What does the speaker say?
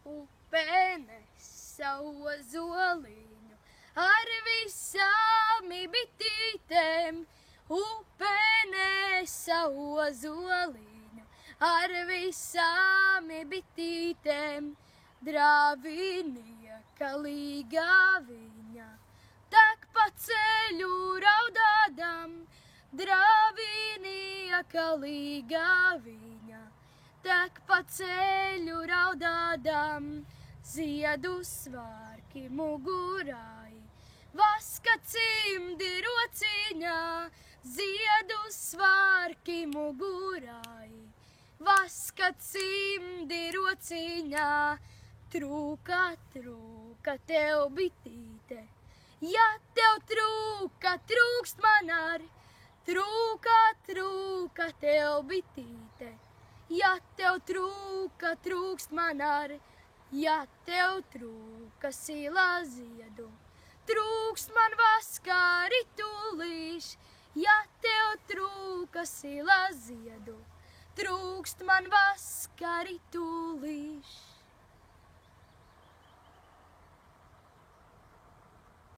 Upe nes savu zoliņu ar visām bitītēm. Upe nes savu zoliņu ar visām bitītēm. Drāvinieka līgā viņa tek pa ceļu raudādam. Drāvinieka līgā viņa tek pa ceļu raudādam. Ziedu svārki mugurai, vaska cimdi rociņā. Ziedu svārki mugurai, vaska cimdi rociņā. Trūka, trūka tev bitīte, ja tev trūka, trūkst man arī. Trūka, trūka tev bitīte, ja tev trūka, trūkst man arī. Ja tev trūka silā ziedu, trūkst man vaskā ritulīš. Ja tev trūka silā ziedu, trūkst man vaskā ritulīš.